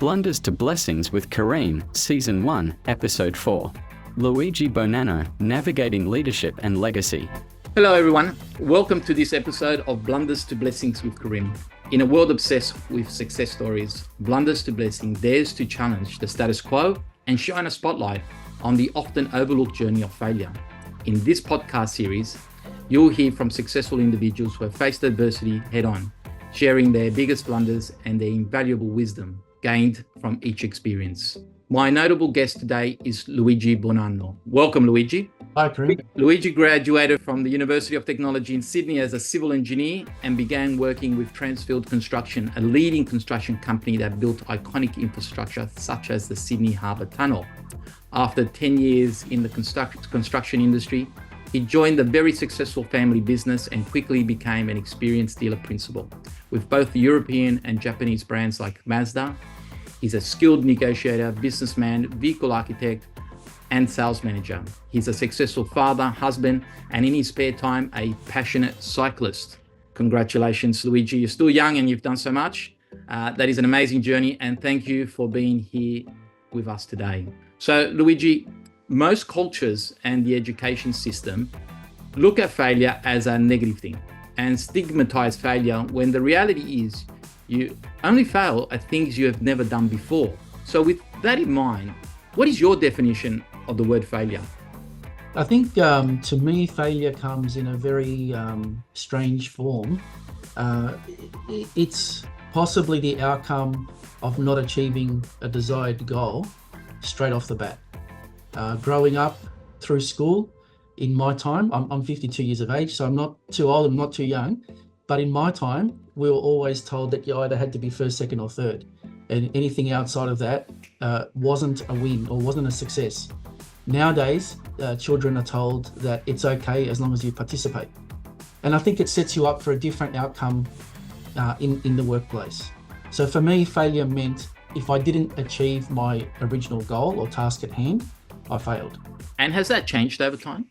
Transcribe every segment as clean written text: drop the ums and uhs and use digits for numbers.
Blunders to Blessings with Kerim, Season 1, Episode 4. Luigi Bonanno, Navigating Leadership and Legacy. Hello everyone, welcome to this episode of Blunders to Blessings with Kerim. In a world obsessed with success stories, Blunders to Blessing dares to challenge the status quo and shine a spotlight on the often overlooked journey of failure. In this podcast series, you'll hear from successful individuals who have faced adversity head on, sharing their biggest blunders and their invaluable wisdom gained from each experience. My notable guest today is Luigi Bonanno. Welcome, Luigi. Hi, Kerim. Luigi graduated from the University of Technology in Sydney as a civil engineer and began working with Transfield Construction, a leading construction company that built iconic infrastructure such as the Sydney Harbour Tunnel. After 10 years in the construction industry, he joined the very successful family business and quickly became an experienced dealer principal. With both European and Japanese brands like Mazda, he's a skilled negotiator, businessman, vehicle architect, and sales manager. He's a successful father, husband, and in his spare time, a passionate cyclist. Congratulations, Luigi. You're still young and you've done so much. That is an amazing journey, and thank you for being here with us today. So, Luigi, most cultures and the education system look at failure as a negative thing and stigmatize failure when the reality is you only fail at things you have never done before. So with that in mind, what is your definition of the word failure? I think to me, failure comes in a very strange form. It's possibly the outcome of not achieving a desired goal straight off the bat. Growing up through school, in my time, I'm 52 years of age, so I'm not too old, I'm not too young, but in my time, we were always told that you either had to be first, second, or third, and anything outside of that wasn't a win or wasn't a success. Nowadays, children are told that it's okay as long as you participate, and I think it sets you up for a different outcome in the workplace. So for me, failure meant if I didn't achieve my original goal or task at hand, I failed. And has that changed over time?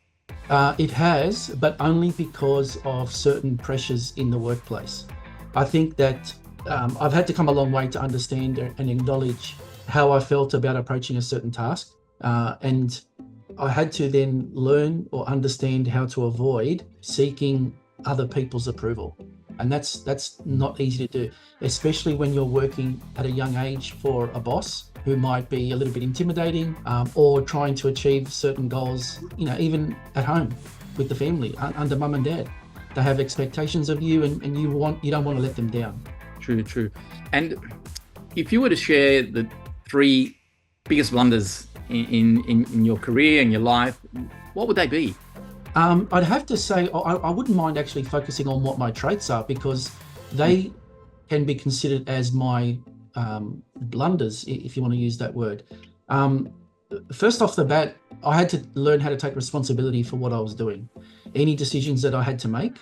It has, but only because of certain pressures in the workplace. I think that I've had to come a long way to understand and acknowledge how I felt about approaching a certain task. And I had to then learn or understand how to avoid seeking other people's approval. And that's not easy to do, especially when you're working at a young age for a boss who might be a little bit intimidating, or trying to achieve certain goals, even at home with the family, under mum and dad. They have expectations of you and you don't want to let them down. True. And if you were to share the three biggest blunders in your career and your life, what would they be? I'd have to say I wouldn't mind actually focusing on what my traits are, because they can be considered as my blunders, if you want to use that word. First off the bat, I had to learn how to take responsibility for what I was doing. Any decisions that I had to make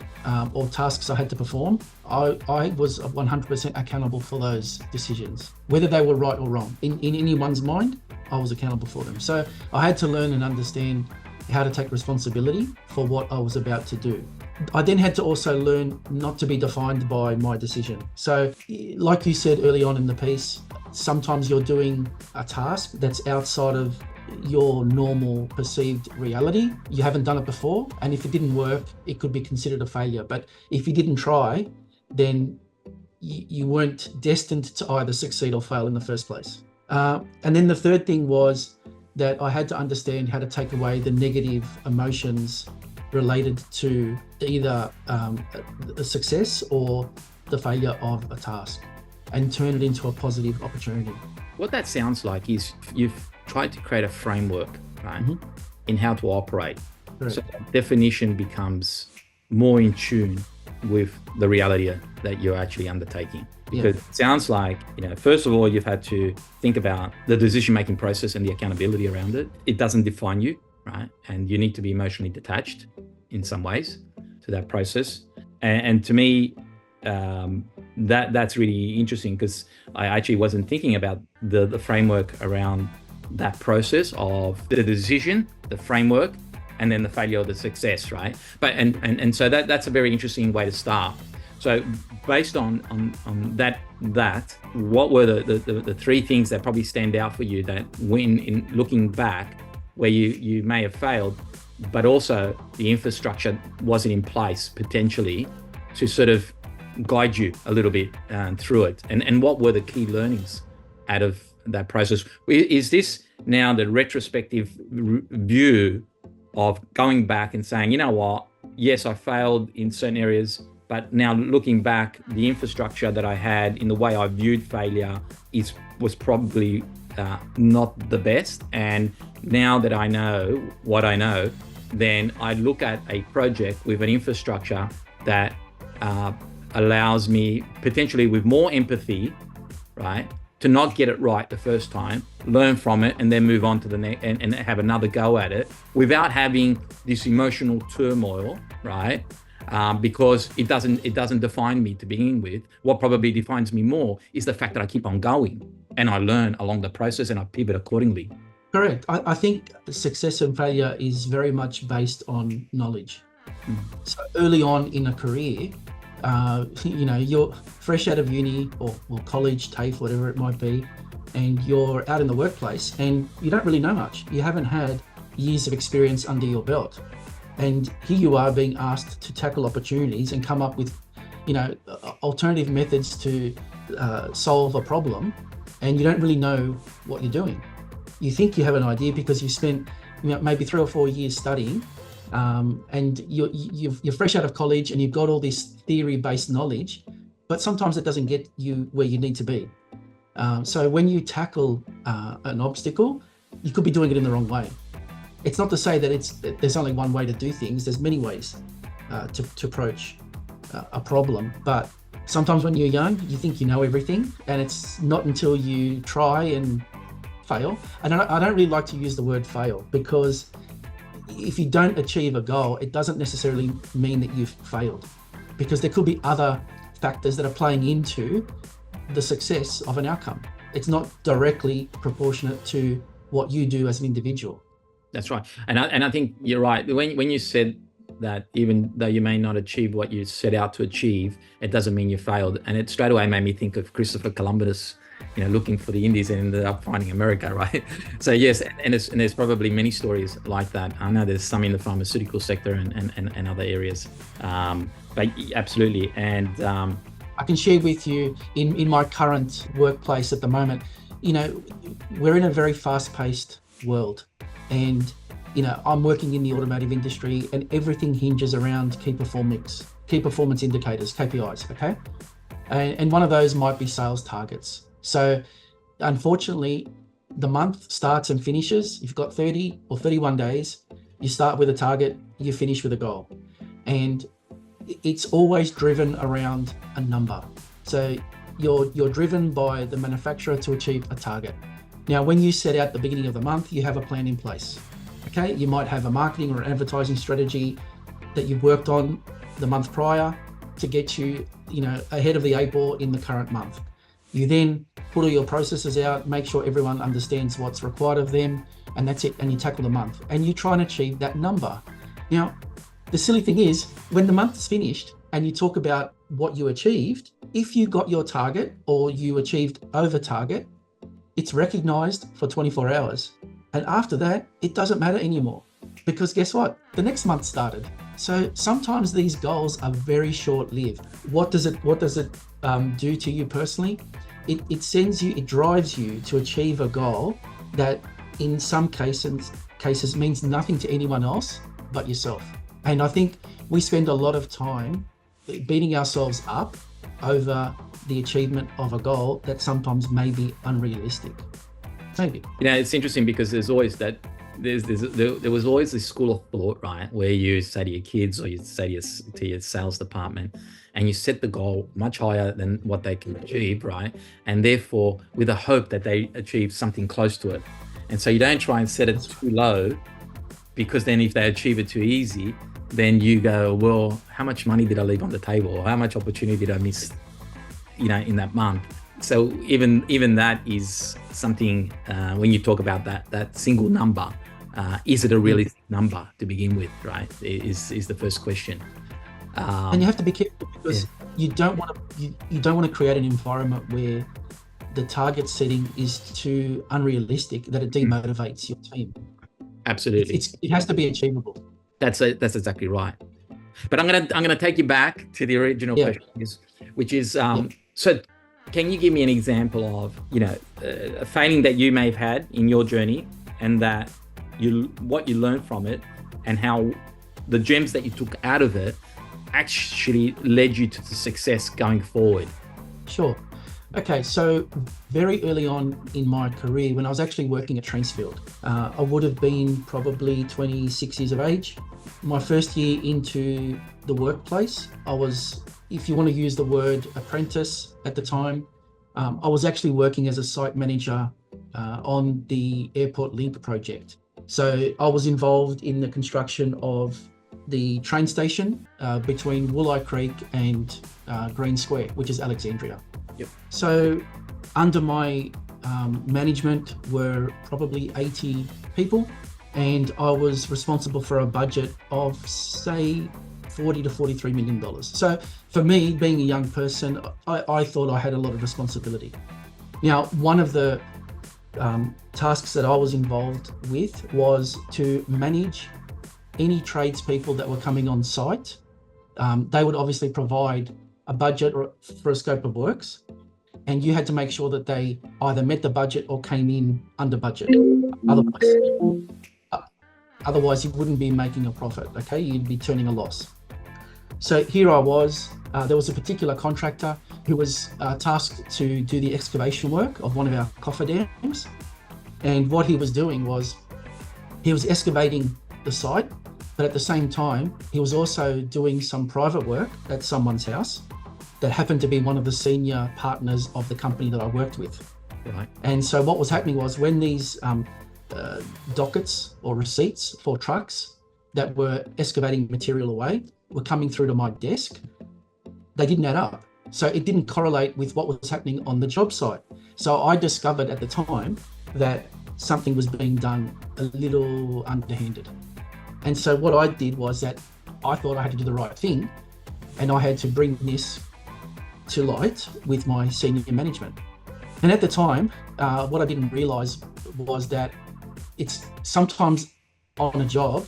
or tasks I had to perform, I was 100% accountable for those decisions, whether they were right or wrong. In anyone's mind, I was accountable for them. So I had to learn and understand how to take responsibility for what I was about to do. I then had to also learn not to be defined by my decision. So like you said early on in the piece, sometimes you're doing a task that's outside of your normal perceived reality. You haven't done it before, and if it didn't work, it could be considered a failure. But if you didn't try, then you weren't destined to either succeed or fail in the first place. And then the third thing was that I had to understand how to take away the negative emotions related to either a success or the failure of a task, and turn it into a positive opportunity. What that sounds like is you've tried to create a framework, right, in how to operate. Correct. So that definition becomes more in tune with the reality that you're actually undertaking. Because it sounds like, first of all, you've had to think about the decision-making process and the accountability around it. It doesn't define you, right? And you need to be emotionally detached in some ways to that process. And to me, that's really interesting, because I actually wasn't thinking about the framework around that process of the decision, the framework, and then the failure or the success, right? But and so that's a very interesting way to start. So based on that, what were the three things that probably stand out for you that when in looking back, where you may have failed, but also the infrastructure wasn't in place potentially to sort of guide you a little bit through it? And what were the key learnings out of that process? Is this now the retrospective view of going back and saying, you know what, yes, I failed in certain areas, but now looking back, the infrastructure that I had in the way I viewed failure was probably not the best. And now that I know what I know, then I look at a project with an infrastructure that allows me potentially with more empathy, right, to not get it right the first time, learn from it, and then move on to the next and have another go at it without having this emotional turmoil, right? Because it doesn't define me to begin with. What probably defines me more is the fact that I keep on going and I learn along the process and I pivot accordingly. Correct. I think success and failure is very much based on knowledge. So early on in a career, you're fresh out of uni or college, TAFE, whatever it might be, and you're out in the workplace and you don't really know much. You haven't had years of experience under your belt. And here you are being asked to tackle opportunities and come up with, alternative methods to solve a problem, and you don't really know what you're doing. You think you have an idea because you spent maybe 3 or 4 years studying, and you're fresh out of college and you've got all this theory-based knowledge, but sometimes it doesn't get you where you need to be. So when you tackle an obstacle, you could be doing it in the wrong way. It's not to say that there's only one way to do things. There's many ways to approach a problem. But sometimes when you're young, you think you know everything, and it's not until you try and fail. And I don't really like to use the word fail, because if you don't achieve a goal, it doesn't necessarily mean that you've failed, because there could be other factors that are playing into the success of an outcome. It's not directly proportionate to what you do as an individual. That's right. And I think you're right. When you said that even though you may not achieve what you set out to achieve, it doesn't mean you failed. And it straight away made me think of Christopher Columbus, looking for the Indies and ended up finding America, right? So yes, and there's probably many stories like that. I know there's some in the pharmaceutical sector and other areas, but absolutely. And I can share with you in my current workplace at the moment, we're in a very fast-paced world. And, I'm working in the automotive industry, and everything hinges around key performance indicators, KPIs, okay? And one of those might be sales targets. So unfortunately, the month starts and finishes. You've got 30 or 31 days. You start with a target, you finish with a goal. And it's always driven around a number. So you're driven by the manufacturer to achieve a target. Now, when you set out the beginning of the month, you have a plan in place. Okay, you might have a marketing or advertising strategy that you've worked on the month prior to get you, ahead of the 8 ball in the current month. You then put all your processes out, make sure everyone understands what's required of them, and that's it. And you tackle the month and you try and achieve that number. Now, the silly thing is, when the month is finished and you talk about what you achieved, if you got your target or you achieved over target, it's recognized for 24 hours. And after that, it doesn't matter anymore, because guess what? The next month started. So sometimes these goals are very short-lived. What does it do to you personally? It drives you to achieve a goal that in some cases means nothing to anyone else but yourself. And I think we spend a lot of time beating ourselves up over the achievement of a goal that sometimes may be unrealistic. Maybe. It's interesting because there's always that. There was always this school of thought, right, where you say to your kids or you say to your sales department, and you set the goal much higher than what they can achieve, right, and therefore with a hope that they achieve something close to it. And so you don't try and set it too low, because then if they achieve it too easy, then you go, well, how much money did I leave on the table, or how much opportunity did I miss, in that month? So even that is something, when you talk about that single number, is it a realistic number to begin with, right? Is the first question. And you have to be careful because you don't want to create an environment where the target setting is too unrealistic that it demotivates your team. Absolutely. It has to be achievable. That's exactly right. But I'm gonna take you back to the original question, which is so. Can you give me an example of a failing that you may have had in your journey, and that what you learned from it, and how the gems that you took out of it actually led you to the success going forward? Sure. Okay, so very early on in my career, when I was actually working at Transfield, I would have been probably 26 years of age. My first year into the workplace, I was, if you want to use the word apprentice at the time, I was actually working as a site manager on the Airport Link project. So I was involved in the construction of the train station between Wooleye Creek and Green Square, which is Alexandria. Yep. So under my management were probably 80 people, and I was responsible for a budget of, say, $40 to $43 million. So for me, being a young person, I thought I had a lot of responsibility. Now, one of the tasks that I was involved with was to manage any tradespeople that were coming on site. They would obviously provide a budget for a scope of works, and you had to make sure that they either met the budget or came in under budget. Otherwise you wouldn't be making a profit, okay? You'd be turning a loss. So here I was, there was a particular contractor who was tasked to do the excavation work of one of our coffer dams. And what he was doing was, he was excavating the site, but at the same time, he was also doing some private work at someone's house that happened to be one of the senior partners of the company that I worked with. Right. And so what was happening was, when these dockets or receipts for trucks that were excavating material away were coming through to my desk, they didn't add up. So it didn't correlate with what was happening on the job site. So I discovered at the time that something was being done a little underhanded. And so what I did was that I thought I had to do the right thing, and I had to bring this to light with my senior management. And at the time, what I didn't realize was that it's sometimes on a job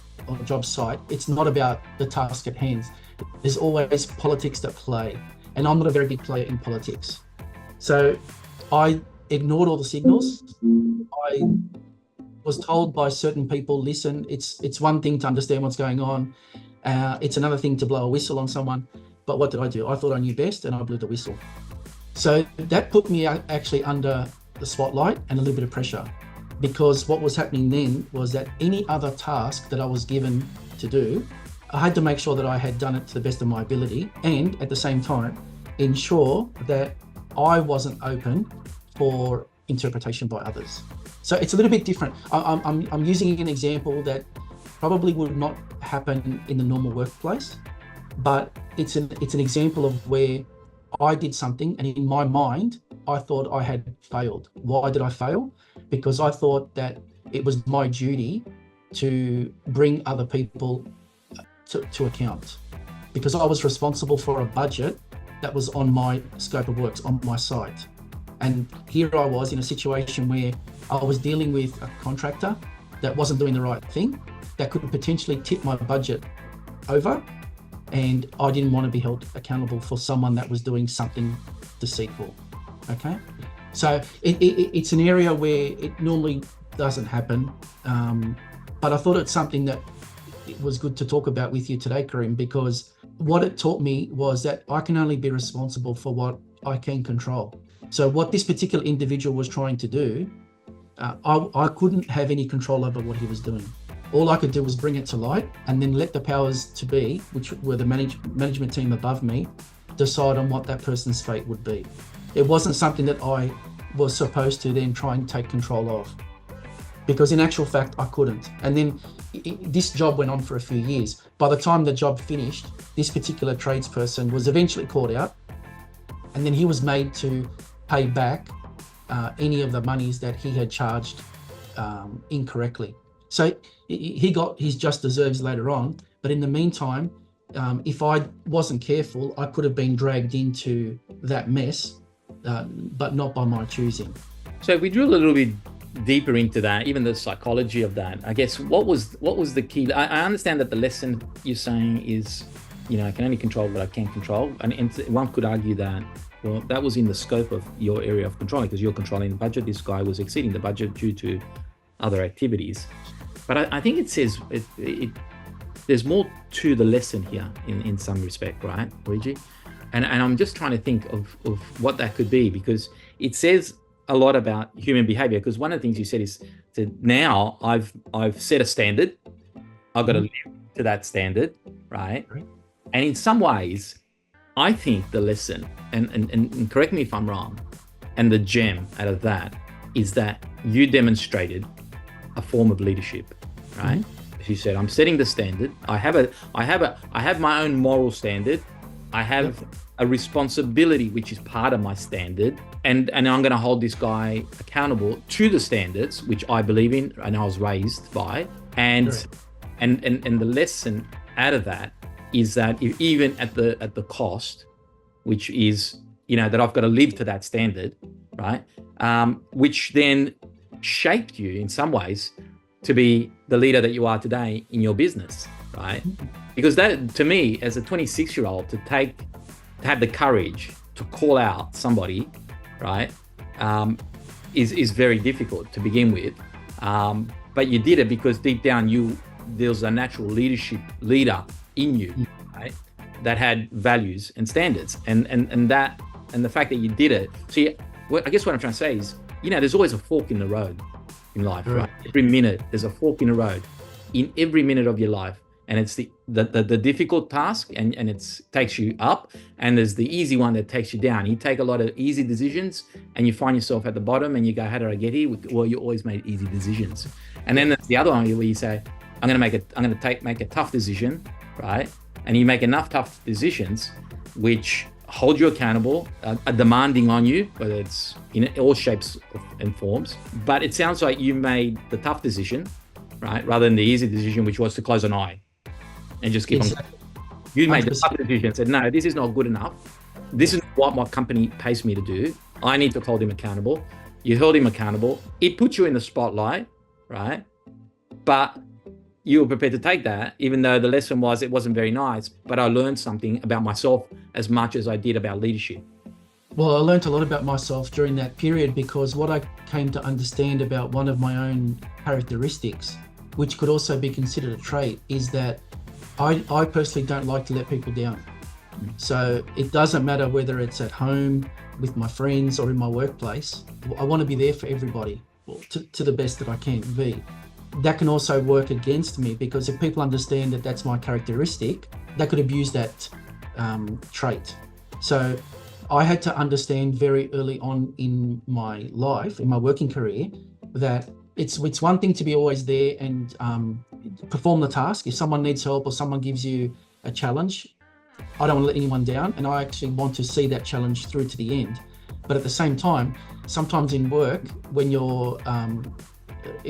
site, it's not about the task at hand. There's always politics that play, and I'm not a very big player in politics. So I ignored all the signals. I was told by certain people, listen, it's one thing to understand what's going on. It's another thing to blow a whistle on someone. But what did I do? I thought I knew best, and I blew the whistle. So that put me actually under the spotlight and a little bit of pressure, because what was happening then was that any other task that I was given to do, I had to make sure that I had done it to the best of my ability, and at the same time ensure that I wasn't open for interpretation by others. So it's a little bit different. I'm using an example that probably would not happen in the normal workplace, but it's an example of where I did something, and in my mind, I thought I had failed. Why did I fail? Because I thought that it was my duty to bring other people to account, because I was responsible for a budget that was on my scope of works, on my site. And here I was in a situation where I was dealing with a contractor that wasn't doing the right thing, that could potentially tip my budget over, and I didn't want to be held accountable for someone that was doing something deceitful. Okay, so it's an area where it normally doesn't happen, but I thought it's something that it was good to talk about with you today, Kerim, because what it taught me was that I can only be responsible for what I can control. So what this particular individual was trying to do, I couldn't have any control over what he was doing. All I could do was bring it to light, and then let the powers to be, which were the management team above me, decide on what that person's fate would be. It wasn't something that I was supposed to then try and take control of, because in actual fact, I couldn't. And then this job went on for a few years. By the time the job finished, this particular tradesperson was eventually caught out, and then he was made to pay back any of the monies that he had charged incorrectly. So he got his just deserves later on, but in the meantime, if I wasn't careful, I could have been dragged into that mess, but not by my choosing. So if we drill a little bit deeper into that, even the psychology of that, I guess what was the key? I understand that the lesson you're saying is, I can only control what I can control, and one could argue that, well, that was in the scope of your area of control because you're controlling the budget. This guy was exceeding the budget due to other activities. But I think it says there's more to the lesson here in some respect, right, Luigi? And I'm just trying to think of what that could be, because it says a lot about human behavior. Because one of the things you said is that now I've set a standard, I've got to live to that standard, right? And in some ways, I think the lesson, and correct me if I'm wrong, and the gem out of that is that you demonstrated a form of leadership, right? As you said, I'm setting the standard. I have my own moral standard. I have a responsibility which is part of my standard, and I'm going to hold this guy accountable to the standards which I believe in and I was raised by. And the lesson out of that is that even at the cost, which is that I've got to live to that standard, right? Which then shaped you in some ways to be the leader that you are today in your business, right? Because that, to me, as a 26-year-old, to have the courage to call out somebody, right, is very difficult to begin with. But you did it because deep down there's a natural leader in you, right, that had values and standards, and the fact that you did it. See, I guess what I'm trying to say is, there's always a fork in the road in life, right? Every minute there's a fork in the road, in every minute of your life, and it's the difficult task, and it takes you up, and there's the easy one that takes you down. You take a lot of easy decisions, and you find yourself at the bottom, and you go, how did I get here? Well, you always made easy decisions. And then there's the other one where you say, I'm going to make a tough decision, right? And you make enough tough decisions which hold you accountable, are demanding on you, whether it's in all shapes and forms. But it sounds like you made the tough decision, right, rather than the easy decision, which was to close an eye and just keep on going. You made the tough decision and said, no, this is not good enough. This is what my company pays me to do. I need to hold him accountable. You held him accountable. It put you in the spotlight, right? But you were prepared to take that, even though the lesson was it wasn't very nice, but I learned something about myself as much as I did about leadership. Well, I learned a lot about myself during that period, because what I came to understand about one of my own characteristics, which could also be considered a trait, is that I personally don't like to let people down. So it doesn't matter whether it's at home, with my friends, or in my workplace. I want to be there for everybody, to the best that I can be. That can also work against me, because if people understand that that's my characteristic, they could abuse that trait. So I had to understand very early on in my life, in my working career, that it's one thing to be always there and perform the task. If someone needs help or someone gives you a challenge, I don't want to let anyone down, and I actually want to see that challenge through to the end. But at the same time, sometimes in work, when you're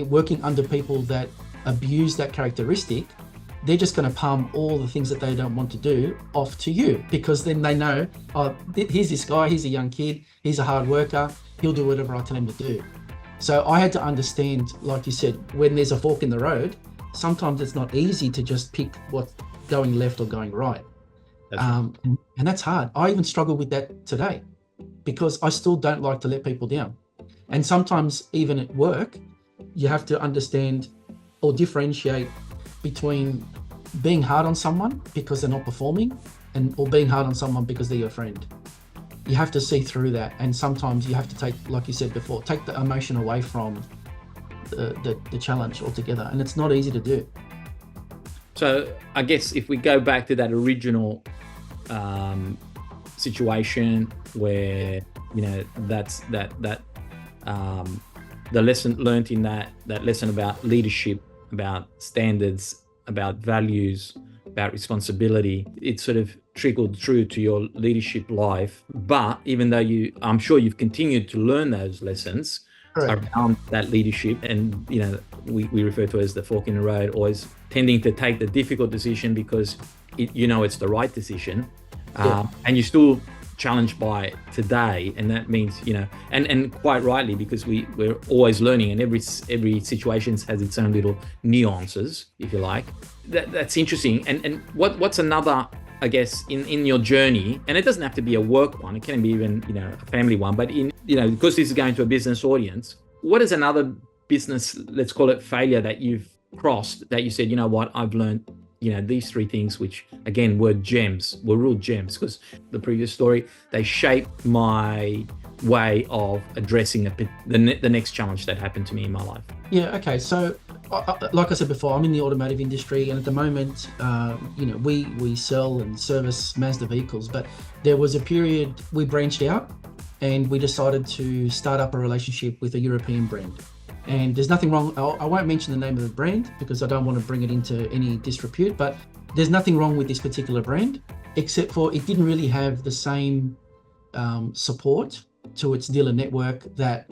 working under people that abuse that characteristic, they're just going to palm all the things that they don't want to do off to you, because then they know, oh, here's this guy, he's a young kid, he's a hard worker, he'll do whatever I tell him to do. So I had to understand, like you said, when there's a fork in the road, sometimes it's not easy to just pick what's going left or going right. And that's hard. I even struggle with that today, because I still don't like to let people down. And sometimes even at work, you have to understand or differentiate between being hard on someone because they're not performing, or being hard on someone because they're your friend. You have to see through that, and sometimes you have to take, like you said before, take the emotion away from the challenge altogether, and it's not easy to do. So I guess if we go back to that original situation where that's the lesson learned in that lesson about leadership, about standards, about values, about responsibility, it sort of trickled through to your leadership life. But even though I'm sure you've continued to learn those lessons around that leadership, and we refer to it as the fork in the road, always tending to take the difficult decision because it's the right decision, and you're still challenged by it today, and that means and quite rightly, because we're always learning, and every situation has its own little nuances, if you like. That's interesting. And what's another, I guess, in your journey, and it doesn't have to be a work one, it can be even a family one, but because this is going to a business audience, what is another business, let's call it, failure that you've crossed, that you said, what, I've learned these three things, which again were real gems, because the previous story, they shaped my way of addressing the next challenge that happened to me in my life. Yeah, okay. So like I said before, I'm in the automotive industry, and at the moment, we sell and service Mazda vehicles, but there was a period we branched out and we decided to start up a relationship with a European brand. And there's nothing wrong, I won't mention the name of the brand because I don't want to bring it into any disrepute, but there's nothing wrong with this particular brand, except for it didn't really have the same support to its dealer network that,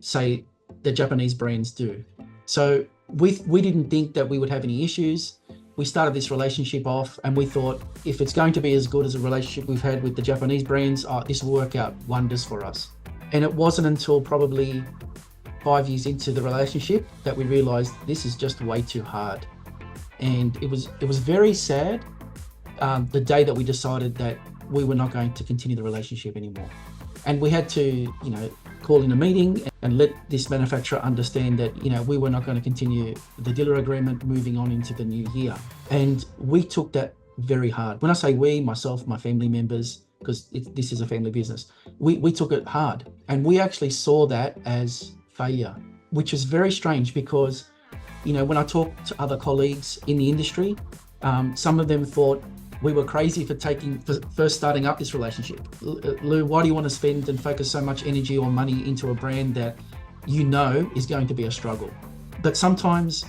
say, the Japanese brands do. So we didn't think that we would have any issues. We started this relationship off and we thought, if it's going to be as good as a relationship we've had with the Japanese brands, this will work out wonders for us. And it wasn't until probably 5 years into the relationship that we realized this is just way too hard. And it was very sad the day that we decided that we were not going to continue the relationship anymore. And we had to, call in a meeting and let this manufacturer understand that, we were not going to continue the dealer agreement moving on into the new year. And we took that very hard. When I say we, myself, my family members, because this is a family business, we took it hard. And we actually saw that as failure, which is very strange because, when I talk to other colleagues in the industry, some of them thought we were crazy for first starting up this relationship. Lou, why do you want to spend and focus so much energy or money into a brand that is going to be a struggle? But sometimes,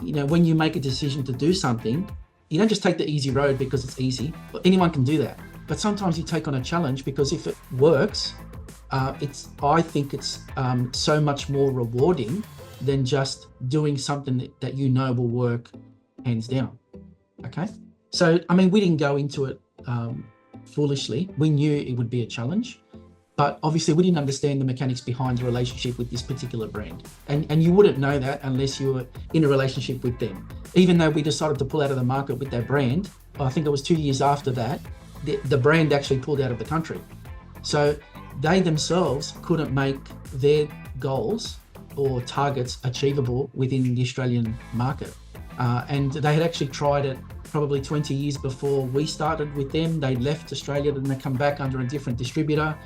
when you make a decision to do something, you don't just take the easy road because it's easy. Anyone can do that. But sometimes you take on a challenge because if it works, I think it's so much more rewarding than just doing something that will work hands down. Okay, so we didn't go into it foolishly. We knew it would be a challenge, but obviously we didn't understand the mechanics behind the relationship with this particular brand, and you wouldn't know that unless you were in a relationship with them. Even though we decided to pull out of the market with that brand, I think it was 2 years after that, the brand actually pulled out of the country. So they themselves couldn't make their goals or targets achievable within the Australian market. And they had actually tried it probably 20 years before we started with them. They left Australia and they come back under a different distributor.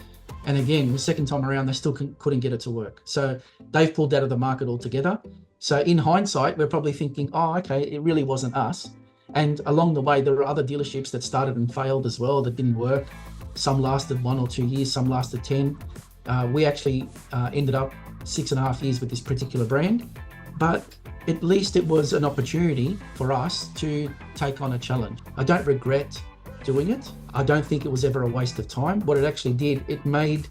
And again, the second time around, they still couldn't get it to work. So they've pulled out of the market altogether. So in hindsight, we're probably thinking, okay, it really wasn't us. And along the way, there were other dealerships that started and failed as well, that didn't work. Some lasted 1 or 2 years, some lasted 10. We actually ended up 6.5 years with this particular brand, but at least it was an opportunity for us to take on a challenge. I don't regret doing it. I don't think it was ever a waste of time. What it actually did, it made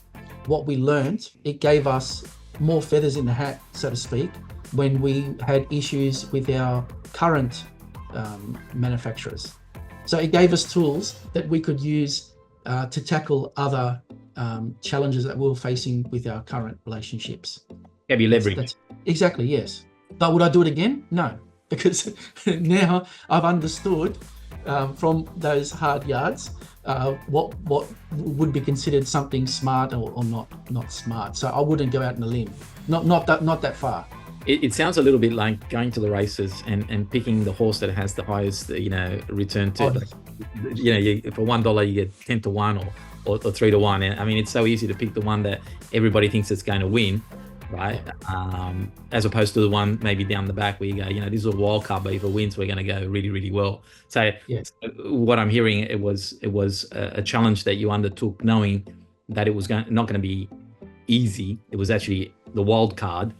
what we learned, it gave us more feathers in the hat, so to speak, when we had issues with our current manufacturers. So it gave us tools that we could use to tackle other challenges that we were facing with our current relationships. Have you leveraged? Exactly, yes. But would I do it again? No, because now I've understood from those hard yards what would be considered something smart or not smart. So I wouldn't go out on a limb. Not that far. It sounds a little bit like going to the races and picking the horse that has the highest, return to. For $1 you get 10 to 1 or 3 to 1. And it's so easy to pick the one that everybody thinks it's going to win, right? As opposed to the one maybe down the back where you go, this is a wild card, but if it wins, we're going to go really, really well. So yes. What I'm hearing, it was a challenge that you undertook, knowing that it was not going to be easy. It was actually the wild card.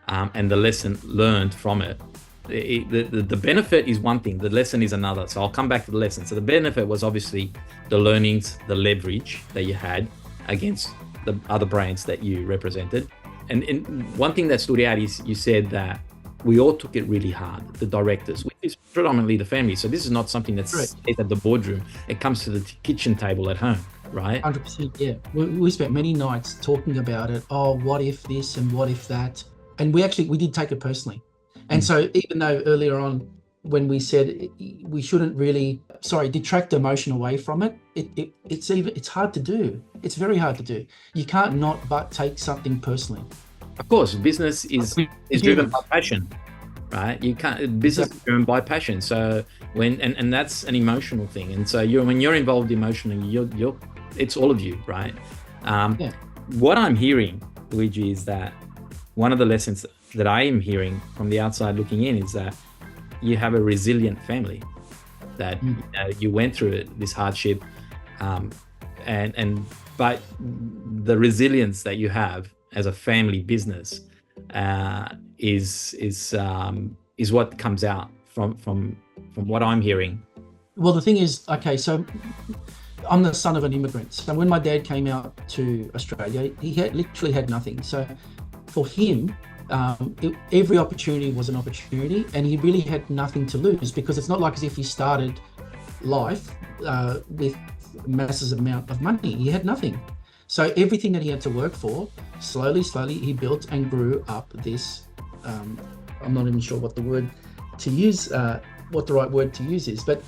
And the lesson learned from it. The benefit is one thing, the lesson is another. So I'll come back to the lesson. So the benefit was obviously the learnings, the leverage that you had against the other brands that you represented. And one thing that stood out is you said that we all took it really hard, the directors. We is predominantly the family. So this is not something that's Correct. at the boardroom. It comes to the kitchen table at home, right? 100%, yeah. We spent many nights talking about it. Oh, what if this and what if that? And we did take it personally. And so even though earlier on when we said we shouldn't really, detract emotion away from it, it's hard to do. It's very hard to do. You can't not but take something personally. Of course, business is driven by passion, right? You can't, business is driven by passion. So and that's an emotional thing. And so when you're involved emotionally, it's all of you, right? What I'm hearing, Luigi, is that one of the lessons that I am hearing from the outside looking in is that you have a resilient family, that you went through this hardship, but the resilience that you have as a family business is what comes out from what I'm hearing. Well, the thing is, okay, so I'm the son of an immigrant. So when my dad came out to Australia, he literally had nothing. So for him, every opportunity was an opportunity, and he really had nothing to lose, because it's not like as if he started life with massive amount of money. He had nothing. So everything that he had to work for, slowly he built and grew up this, I'm not even sure what the word to use, what the right word to use is, but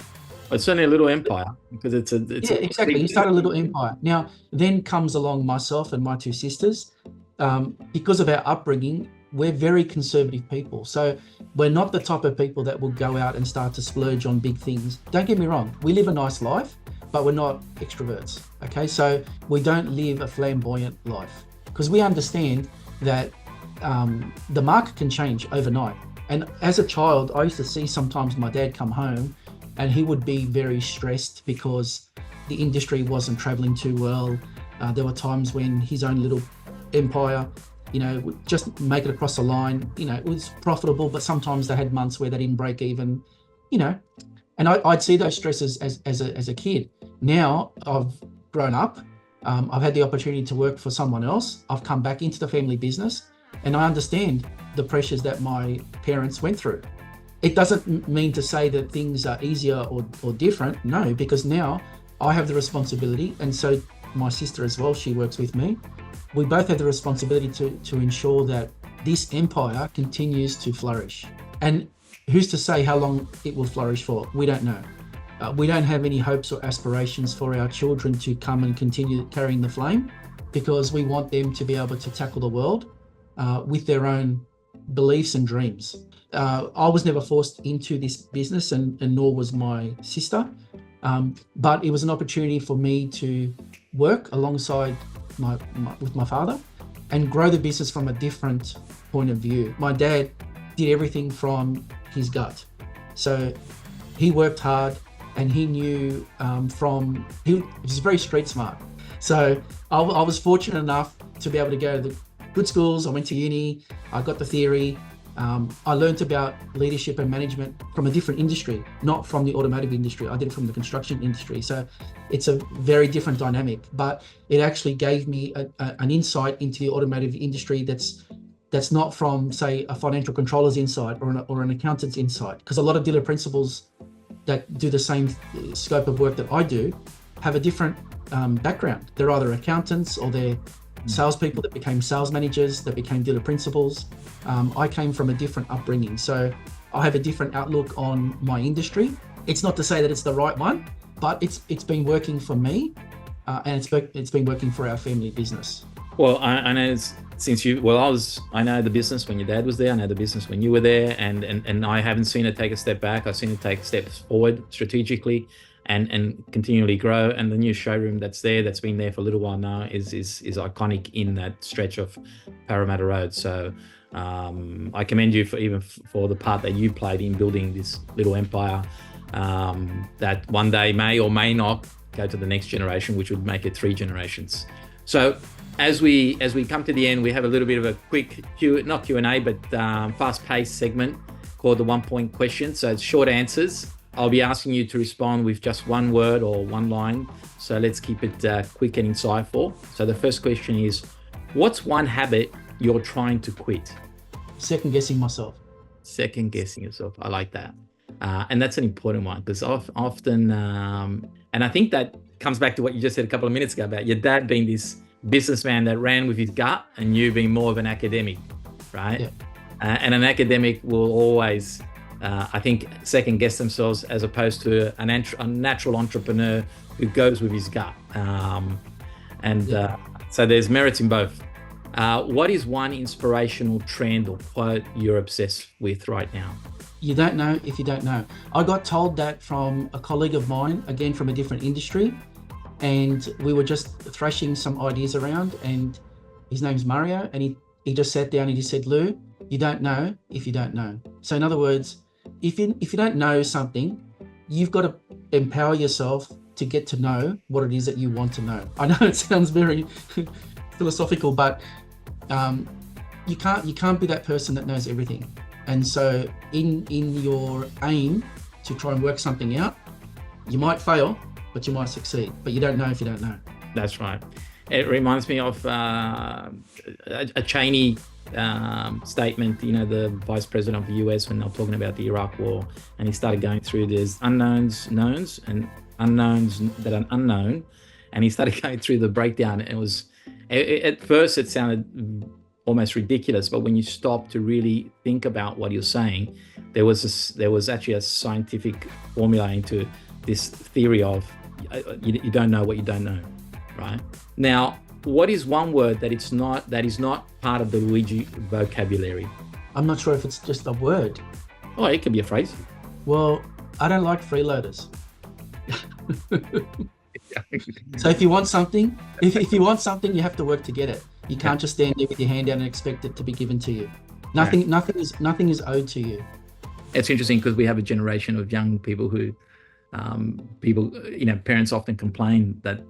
it's certainly a little empire, because exactly. He started a little empire. Now, then comes along myself and my two sisters. Because of our upbringing, we're very conservative people. So we're not the type of people that will go out and start to splurge on big things. Don't get me wrong. We live a nice life, but we're not extroverts. Okay. So we don't live a flamboyant life, because we understand that the market can change overnight. And as a child, I used to see sometimes my dad come home and he would be very stressed because the industry wasn't traveling too well. There were times when his own little empire, would just make it across the line. It was profitable, but sometimes they had months where they didn't break even, and I'd see those stresses as a kid. Now I've grown up. I've had the opportunity to work for someone else. I've come back into the family business, and I understand the pressures that my parents went through. It doesn't mean to say that things are easier or different. No, because now I have the responsibility, and so my sister as well, she works with me. We both have the responsibility to ensure that this empire continues to flourish. And who's to say how long it will flourish for? We don't know. We don't have any hopes or aspirations for our children to come and continue carrying the flame, because we want them to be able to tackle the world with their own beliefs and dreams. I was never forced into this business, and nor was my sister. But it was an opportunity for me to work alongside with my father and grow the business from a different point of view. My dad did everything from his gut. So he worked hard, and he knew he was very street smart. So I was fortunate enough to be able to go to the good schools. I went to uni, I got the theory. I learned about leadership and management from a different industry, not from the automotive industry. I did it from the construction industry. So it's a very different dynamic, but it actually gave me an insight into the automotive industry that's not from, say, a financial controller's insight or an accountant's insight, because a lot of dealer principals that do the same scope of work that I do have a different background. They're either accountants or they're salespeople that became sales managers, that became dealer principals. I came from a different upbringing, so I have a different outlook on my industry. It's not to say that it's the right one, but it's been working for me, and it's been working for our family business. Well, I know I know the business when your dad was there. I know the business when you were there, and I haven't seen it take a step back. I've seen it take steps forward strategically, and continually grow. And the new showroom that's been there for a little while now, is iconic in that stretch of Parramatta Road. So I commend you for the part that you played in building this little empire that one day may or may not go to the next generation, which would make it 3 generations. So as we come to the end, we have a little bit of a quick not Q&A, but fast-paced segment called the 1-point question. So it's short answers. I'll be asking you to respond with just one word or one line. So let's keep it quick and insightful. So the first question is, what's one habit you're trying to quit? Second guessing myself. Second guessing yourself. I like that. And that's an important one, because often, and I think that comes back to what you just said a couple of minutes ago about your dad being this businessman that ran with his gut, and you being more of an academic, right? Yeah. And an academic will always, I think, second guess themselves, as opposed to a natural entrepreneur who goes with his gut. So there's merits in both. What is one inspirational trend or quote you're obsessed with right now? You don't know if you don't know. I got told that from a colleague of mine, again from a different industry, and we were just thrashing some ideas around, and his name's Mario, and he just sat down and he said, Lou, you don't know if you don't know. So in other words, if you don't know something, you've got to empower yourself to get to know what it is that you want to know. I know it sounds very philosophical, but you can't be that person that knows everything. And so in your aim to try and work something out, you might fail, but you might succeed. But you don't know if you don't know. That's right. It reminds me of a Cheney statement, the vice president of the US, when they were talking about the Iraq war, and he started going through there's unknowns, knowns, and unknowns that are unknown. And he started going through the breakdown. It was, at first it sounded almost ridiculous, but when you stop to really think about what you're saying, there was actually a scientific formula into this theory of you don't know what you don't know, right? Now, what is one word that is not part of the Luigi vocabulary? I'm not sure if it's just a word. Oh, it could be a phrase. Well, I don't like freeloaders. So if you want something, if you want something, you have to work to get it. You can't just stand there with your hand out and expect it to be given to you. Nothing is owed to you. It's interesting because we have a generation of young people who, parents often complain that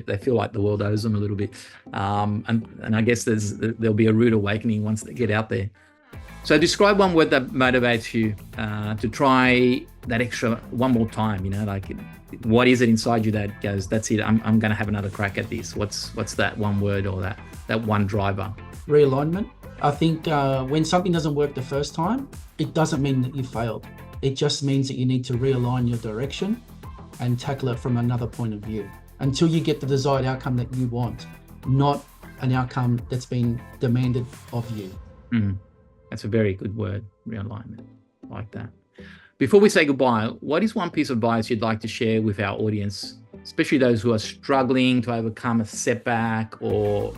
they feel like the world owes them a little bit, and I guess there'll be a rude awakening once they get out there. So describe one word that motivates you to try that extra one more time. What is it inside you that goes, that's it, I'm going to have another crack at this? What's that one word or that one driver? Realignment. I think when something doesn't work the first time, it doesn't mean that you failed. It just means that you need to realign your direction and tackle it from another point of view until you get the desired outcome that you want, not an outcome that's been demanded of you. That's a very good word, realignment. I like that. Before we say goodbye, what is one piece of advice you'd like to share with our audience, especially those who are struggling to overcome a setback or,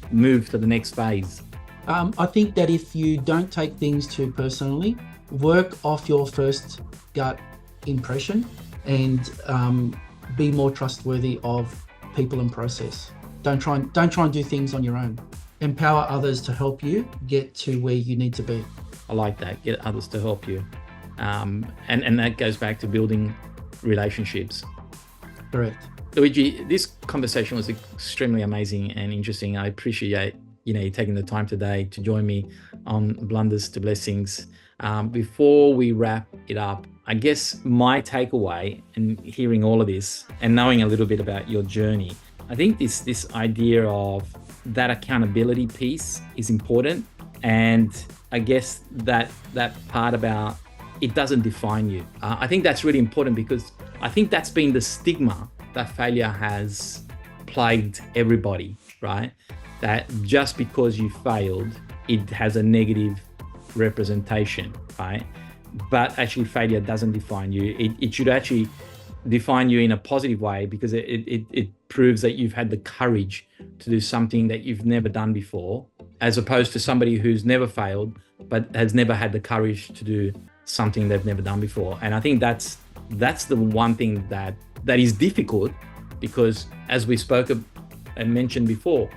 move to the next phase? I think that if you don't take things too personally, work off your first gut impression and be more trustworthy of people and process. Don't try and do things on your own. Empower others to help you get to where you need to be. I like that. Get others to help you. And that goes back to building relationships. Correct. Luigi, this conversation was extremely amazing and interesting. I appreciate you taking the time today to join me on Blunders to Blessings. Before we wrap it up, I guess my takeaway in hearing all of this and knowing a little bit about your journey, I think this idea of that accountability piece is important. And I guess that part about it doesn't define you. I think that's really important, because I think that's been the stigma that failure has plagued everybody, right? That just because you failed, it has a negative representation, right? But actually failure doesn't define you. It should actually define you in a positive way, because it proves that you've had the courage to do something that you've never done before, as opposed to somebody who's never failed but has never had the courage to do something they've never done before. And I think that's the one thing that is difficult, because as we spoke and mentioned before,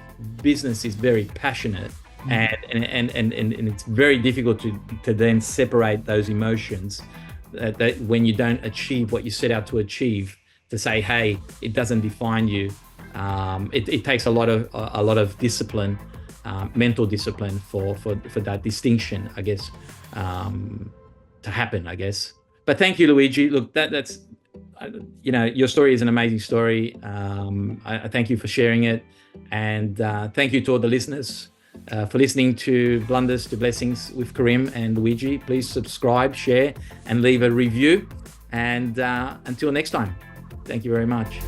business is very passionate, and it's very difficult to then separate those emotions that when you don't achieve what you set out to achieve, to say, hey, it doesn't define you. It takes a lot of discipline, mental discipline for that distinction, I guess, to happen, I guess. But thank you, Luigi. Look, that's your story is an amazing story. I thank you for sharing it, and thank you to all the listeners. for listening to Blunders to Blessings with Kerim and Luigi. Please subscribe, share, and leave a review. And until next time, thank you very much.